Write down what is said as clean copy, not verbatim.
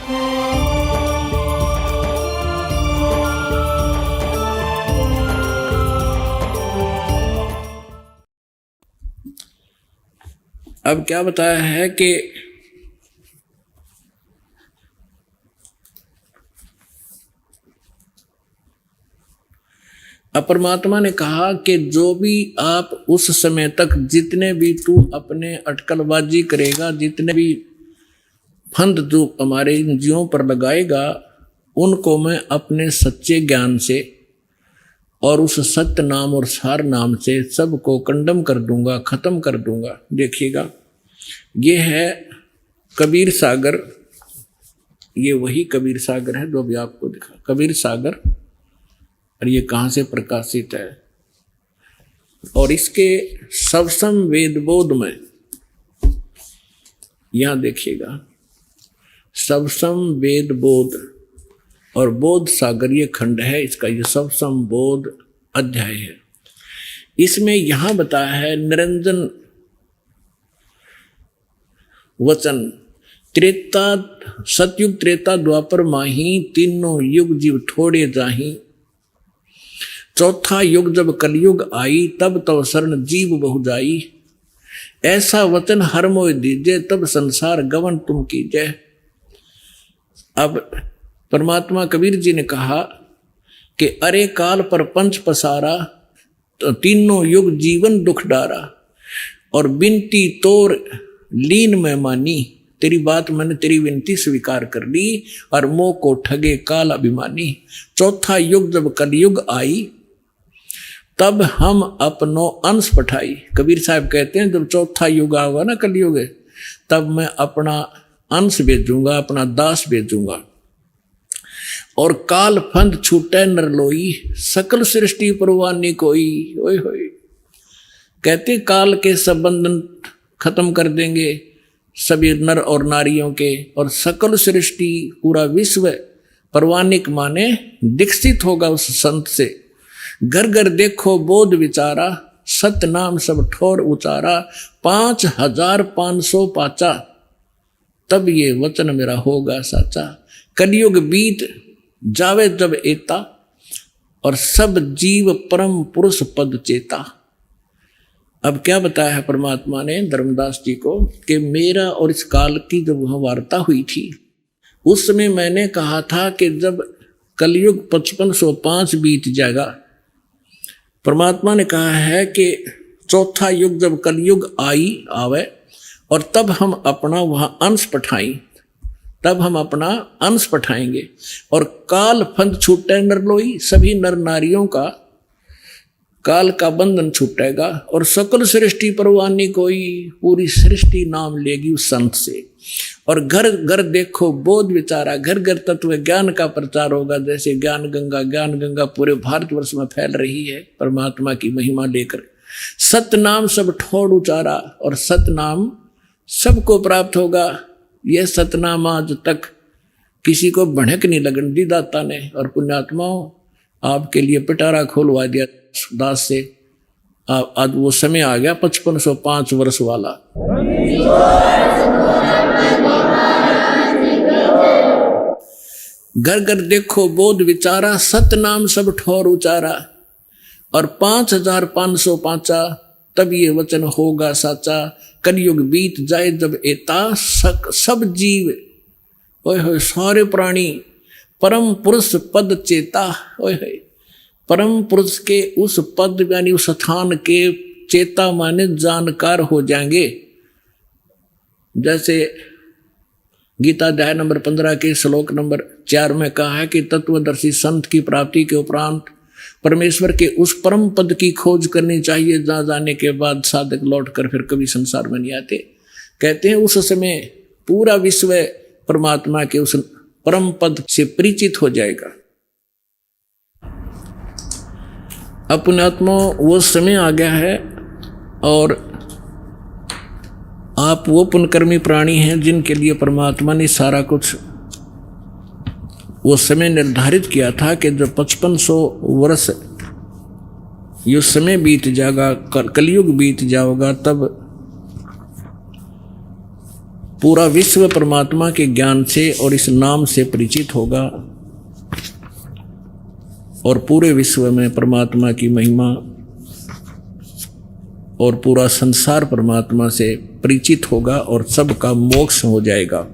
अब क्या बताया है कि परमात्मा ने कहा कि जो भी आप उस समय तक जितने भी तू अपने अटकलबाजी करेगा, जितने भी फंद तू हमारे इंद्रियों पर लगाएगा, उनको मैं अपने सच्चे ज्ञान से और उस सत्य नाम और सार नाम से सबको कंडम कर दूंगा, खत्म कर दूंगा। देखिएगा, ये है कबीर सागर। ये वही कबीर सागर है जो अभी आपको दिखा, कबीर सागर। और ये कहाँ से प्रकाशित है? और इसके सबसम वेद बोध में, यहां देखिएगा, सबसम वेद बोध और बोध सागर ये खंड है इसका, ये सबसम बोध अध्याय है। इसमें यहां बताया है निरंजन वचन, त्रेता सतयुग त्रेता द्वापर माही, तीनों युग जीव थोड़े जाही, चौथा युग जब कलयुग आई, तब तव शरण जीव बहु जाई, ऐसा वचन हर मोह दीजे, तब संसार गवन तुम कीजे। अब परमात्मा कबीर जी ने कहा कि अरे काल पर पंच पसारा, तो तीनों युग जीवन दुख डारा, और बिनती तोर लीन में मानी, तेरी बात मैंने तेरी विनती स्वीकार कर ली, और मोह को ठगे काल अभिमानी, चौथा युग जब कलयुग आई, तब हम अपनो अंश पठाई। कबीर साहब कहते हैं जब चौथा युग आएगा ना, कलयुग, तब मैं अपना अंश भेजूंगा, अपना दास भेजूंगा। और काल फंद छूटे नरलोई, सकल सृष्टि परवानी कोई। ओए होए, कहते काल के सब बंधन खत्म कर देंगे सभी नर और नारियों के, और सकल सृष्टि पूरा विश्व परवानिक माने दीक्षित होगा उस संत से। घर घर देखो बोध विचारा, सत नाम सब ठोर उचारा, 5500 पाचा, तब ये वचन मेरा होगा साचा। कलयुग बीत जावे जब एता, और सब जीव परम पुरुष पद चेता। अब क्या बताया है परमात्मा ने धर्मदास जी को कि मेरा और इस काल की जब वह वार्ता हुई थी, उस समय मैंने कहा था कि जब कलयुग 5505 बीत जाएगा, परमात्मा ने कहा है कि चौथा युग जब कलयुग आवे, और तब हम अपना वहां अंश पठाई, तब हम अपना अंश पठाएंगे, और काल फंद छूटे नरलोई, सभी नर नारियों का काल का बंधन छूटेगा, और सकल सृष्टि परवानी कोई, पूरी सृष्टि नाम लेगी उस संत से। और घर घर देखो बोध विचारा, घर घर तत्व ज्ञान का प्रचार होगा, जैसे ज्ञान गंगा पूरे भारतवर्ष में फैल रही है परमात्मा की महिमा लेकर। सतनाम सब ठोड़ उचारा, और सतनाम सबको प्राप्त होगा। यह सतनाम आज तक किसी को भड़क नहीं लगन दी दाता ने, और पुण्यात्माओं आपके लिए पिटारा खोलवा दिया दास से। आज वो समय आ गया 5505 वर्ष वाला। घर घर देखो बोध विचारा, सतनाम सब ठोर उचारा, और 5500 पाचा, तब ये वचन होगा साचा। कलयुग बीत जाए जब एता, सब जीव, ओए होए सारे प्राणी, परम पुरुष पद चेता। ओए होए, परम पुरुष के उस पद यानी उस स्थान के चेता माने जानकार हो जाएंगे। जैसे गीता अध्याय नंबर 15 के श्लोक नंबर 4 में कहा है कि तत्वदर्शी संत की प्राप्ति के उपरांत परमेश्वर के उस परम पद की खोज करनी चाहिए, जहाँ जाने के बाद साधक लौट कर फिर कभी संसार में नहीं आते। कहते हैं उस समय पूरा विश्व परमात्मा के उस परम पद से परिचित हो जाएगा। अपने आत्मा वो समय आ गया है, और आप वो पुण्यकर्मी प्राणी हैं जिनके लिए परमात्मा ने सारा कुछ वो समय निर्धारित किया था कि जब 5500 वर्ष ये समय बीत जाएगा, कलयुग बीत जाएगा, तब पूरा विश्व परमात्मा के ज्ञान से और इस नाम से परिचित होगा और पूरे विश्व में परमात्मा की महिमा और पूरा संसार परमात्मा से परिचित होगा और सबका मोक्ष हो जाएगा।